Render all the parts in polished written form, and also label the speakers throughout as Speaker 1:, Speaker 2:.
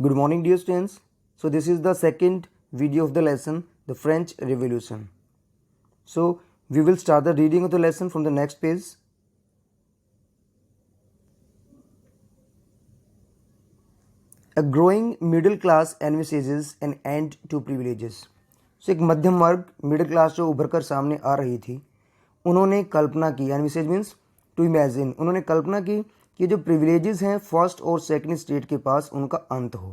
Speaker 1: Good morning, dear students. So this is the second video of the lesson, the French Revolution. So we will start the reading of the lesson from the next page. A growing middle class envisages an end to privileges. So एक मध्यम वर्ग middle class जो उभर कर सामने आ रही थी, उन्होंने कल्पना की, एनविसेज मीन्स टू इमेजिन, उन्होंने कल्पना की कि जो प्रिविलेजेस हैं फर्स्ट और सेकंड स्टेट के पास उनका अंत हो.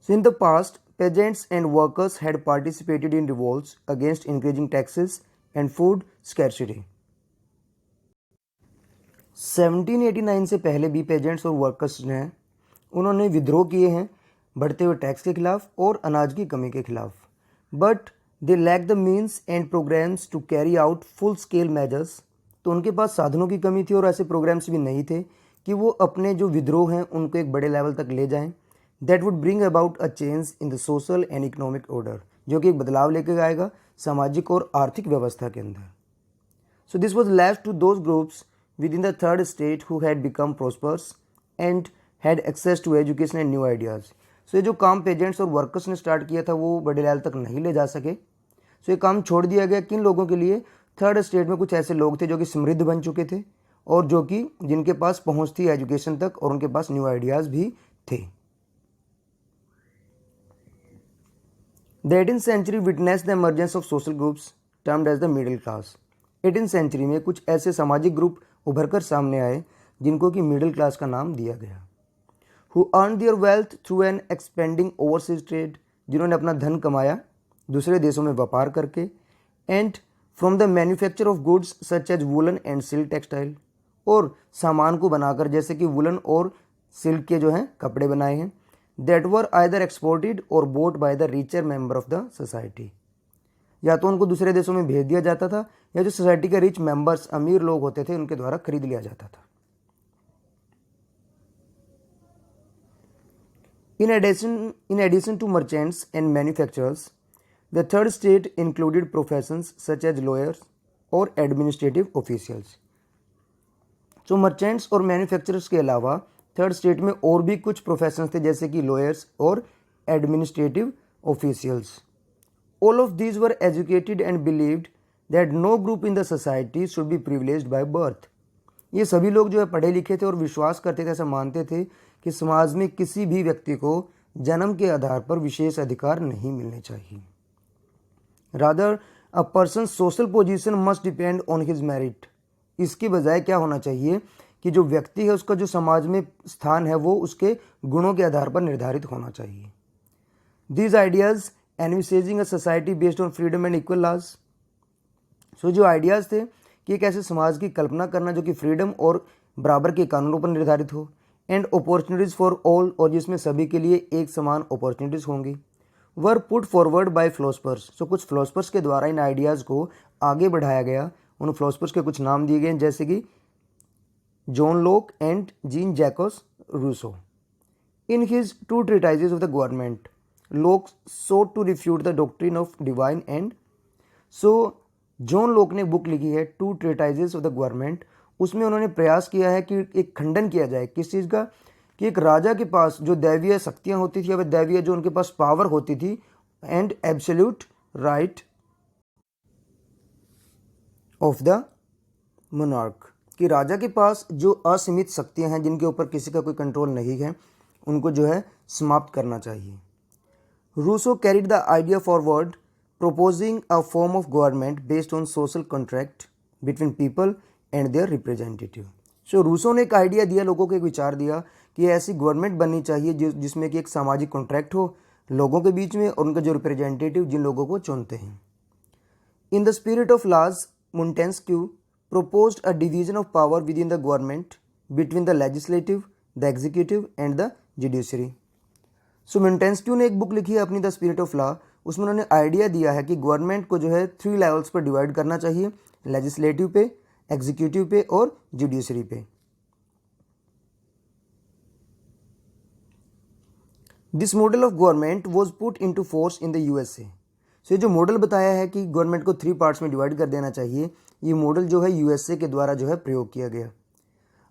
Speaker 1: So in the past, peasants and workers had participated in revolts against increasing taxes and food scarcity. 1789 से पहले भी पेजेंट्स और वर्कर्स ने उन्होंने विद्रोह किए हैं बढ़ते हुए टैक्स के खिलाफ और अनाज की कमी के खिलाफ. But they lack the means and programmes to carry out full scale measures. तो उनके पास साधनों की कमी थी और ऐसे प्रोग्राम्स भी नहीं थे कि वो अपने जो विद्रोह हैं उनको एक बड़े लेवल तक ले जाएं. That would bring about a change in the social and economic order, जो कि एक बदलाव लेकर आएगा सामाजिक और आर्थिक व्यवस्था के अंदर. So this was left to those groups within the third state who had become prosperous and had access to education and new ideas. So ये जो काम पेजेंट्स और वर्कर्स ने स्टार्ट किया था वो बड़े लेवल तक नहीं ले जा सके. सो ये काम छोड़ दिया गया किन लोगों के लिए? थर्ड स्टेट में कुछ ऐसे लोग थे जो कि समृद्ध बन चुके थे और जो कि जिनके पास पहुंच थी एजुकेशन तक और उनके पास न्यू आइडियाज़ भी थे. The 18th century witnessed the emergence of social groups termed as the middle class. 18th century में कुछ ऐसे सामाजिक ग्रुप उभरकर सामने आए जिनको कि मिडिल क्लास का नाम दिया गया. Who earned their wealth through an expanding overseas trade, जिन्होंने अपना धन कमाया दूसरे देशों में व्यापार करके, and from the manufacture of goods such as woolen and silk textile, और सामान को बनाकर जैसे कि वुलन और सिल्क के जो हैं कपड़े बनाए हैं, that were either exported or bought by the richer member of the society. या तो उनको दूसरे देशों में भेज दिया जाता था या जो सोसाइटी के रिच मेंबर्स अमीर लोग होते थे उनके द्वारा खरीद लिया जाता था. In addition to merchants and manufacturers, the third state included professions such as lawyers or administrative officials. So merchants और manufacturers के अलावा थर्ड स्टेट में और भी कुछ प्रोफेशंस थे जैसे कि लॉयर्स और administrative officials. All of these were educated and believed that no group in the society should be privileged by birth. ये सभी लोग जो है पढ़े लिखे थे और विश्वास करते थे, ऐसा मानते थे कि समाज में किसी भी व्यक्ति को जन्म के आधार पर विशेष अधिकार नहीं मिलने चाहिए. Rather a person social position must depend on his merit. इसकी बजाय क्या होना चाहिए कि जो व्यक्ति है उसका जो समाज में स्थान है वो उसके गुणों के आधार पर निर्धारित होना चाहिए. These ideas envisaging a society based on freedom and equal laws. So जो आइडियाज़ थे कि एक ऐसे समाज की कल्पना करना जो कि फ्रीडम और बराबर के कानूनों पर निर्धारित हो, एंड अपॉर्चुनिटीज़ फॉर ऑल, और जिसमें सभी के लिए एक समान अपॉर्चुनिटीज़ होंगी, were put forward by philosophers. So कुछ फिलोसफर्स के द्वारा इन आइडियाज़ को आगे बढ़ाया गया. उन फिलोसफर्स के कुछ नाम दिए गए जैसे कि John Locke and Jean-Jacques Rousseau. In his two treatises of the government, Locke sought to refute the doctrine of divine end. So, John Locke ने बुक लिखी है टू ट्रेटाइजेस ऑफ द गवर्नमेंट. उसमें उन्होंने प्रयास किया है कि एक खंडन किया जाए किस चीज़ का, कि एक राजा के पास जो दैवीय शक्तियाँ होती थी या दैवीय जो उनके पास पावर होती थी, and absolute right of the monarch, कि राजा के पास जो असीमित शक्तियां हैं जिनके ऊपर किसी का कोई कंट्रोल नहीं है उनको जो है समाप्त करना चाहिए. Rousseau carried the idea forward proposing a form of government based on social contract between people and their representative. So Rousseau ने एक आइडिया दिया, लोगों को एक विचार दिया कि ऐसी गवर्नमेंट बननी चाहिए जिसमें कि एक सामाजिक कॉन्ट्रैक्ट हो लोगों के बीच में और उनका जो रिप्रेजेंटेटिव जिन लोगों को चुनते हैं. In the spirit of laws, Montesquieu proposed a division of power within the government between the legislative, the executive and the judiciary. So Montesquieu ने एक बुक लिखी है अपनी द स्पिरिट ऑफ लॉ. उसमें उन्होंने आइडिया दिया है कि गवर्नमेंट को जो है 3 लेवल्स पर डिवाइड करना चाहिए, लेजिस्लेटिव पे, एग्जीक्यूटिव पे और जुडिशरी पे. This model of government was put into force in the USA. So ये जो मॉडल बताया है कि गवर्नमेंट को 3 पार्ट्स में डिवाइड कर देना चाहिए, ये मॉडल जो है USA के द्वारा जो है प्रयोग किया गया.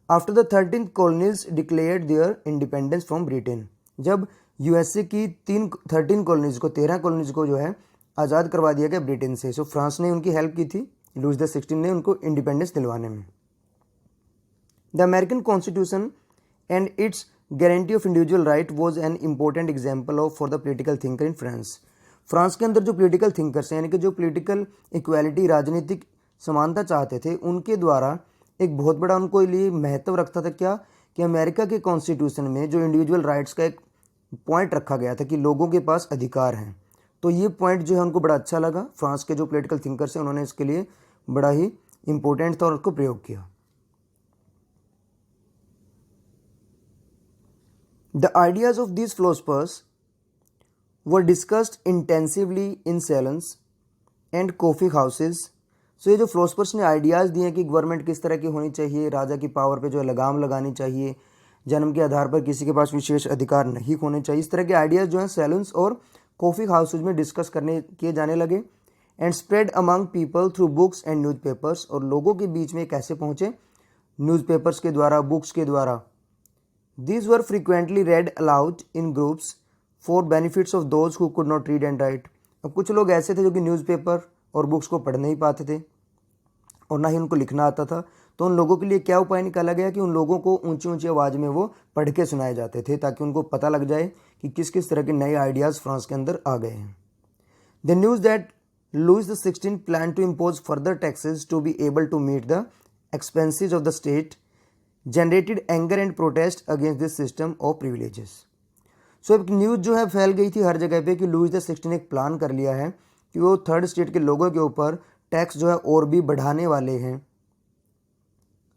Speaker 1: After the 13th colonies declared their independence from Britain. जब यूएसए की 13 कॉलोनीज को जो है आज़ाद करवा दिया गया ब्रिटेन से। सो फ्रांस ने उनकी हेल्प की थी, लुइस द 16 ने उनको इंडिपेंडेंस दिलवाने में। The American constitution and it's guarantee of individual right was an important example of for the political thinker in France. France के अंदर जो पोलिटिकल थिंकर्स हैं, यानी कि जो पोलिटिकल इक्वालिटी, राजनीतिक समानता चाहते थे, उनके द्वारा एक बहुत बड़ा उनको लिए महत्व रखता था क्या, कि अमेरिका के कॉन्स्टिट्यूशन में जो इंडिविजुअल राइट्स का एक पॉइंट रखा गया था कि लोगों के पास अधिकार हैं। तो ये पॉइंट जो है उनको बड़ा अच्छा लगा। फ्रांस के जो पोलिटिकल थिंकर्स हैं उन्होंने इसके लिए बड़ा ही इंपॉर्टेंट था और उसको प्रयोग किया। The ideas of these philosophers were discussed intensively in salons and coffee houses. So ये जो फिलोसफर्स ने आइडियाज़ दिए कि गवर्नमेंट किस तरह की होनी चाहिए, राजा की पावर पे जो है लगाम लगानी चाहिए, जन्म के आधार पर किसी के पास विशेष अधिकार नहीं होने चाहिए, इस तरह के आइडियाज़ जो हैं सैलून्स और कॉफ़ी हाउसेज में डिस्कस किए जाने लगे। And spread among people through books and newspapers, और लोगों के बीच में कैसे पहुँचे, न्यूज़पेपर्स के द्वारा, बुक्स के द्वारा। These were frequently red allowed in groups for benefits of those who could not read and right. अब कुछ लोग ऐसे थे जो कि न्यूज़पेपर और बुक्स को पढ़ नहीं पाते थे और ना ही उनको लिखना आता था, तो उन लोगों के लिए क्या उपाय निकाला गया कि उन लोगों को ऊंची ऊंची आवाज़ में वो पढ़ के सुनाए जाते थे, ताकि उनको पता लग जाए कि किस किस तरह के नए आइडियाज़ फ्रांस के अंदर आ गए हैं। The news that Louis the 16 plan to impose further taxes to be able to meet the expenses of the state generated anger and protest against this system of privileges. So एक news जो है फैल गई थी हर जगह पे कि Louis the 16 ने एक प्लान कर लिया है कि वो थर्ड स्टेट के लोगों के ऊपर टैक्स जो है और भी बढ़ाने वाले हैं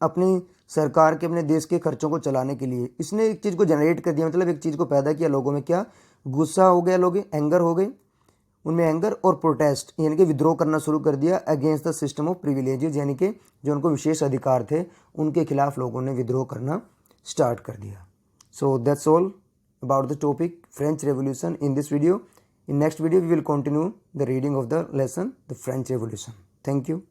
Speaker 1: अपनी सरकार के, अपने देश के खर्चों को चलाने के लिए। इसने एक चीज़ को जनरेट कर दिया, मतलब एक चीज़ को पैदा किया लोगों में, क्या गुस्सा हो गया, लोग एंगर हो गए, उनमें एंगर और प्रोटेस्ट यानी कि विद्रोह करना शुरू कर दिया against the system of privileges, यानी कि जो उनको विशेष अधिकार थे उनके खिलाफ लोगों ने विद्रोह करना स्टार्ट कर दिया। So that's all about the topic French Revolution in this video. In next video we will continue the reading of the lesson the French Revolution. Thank you.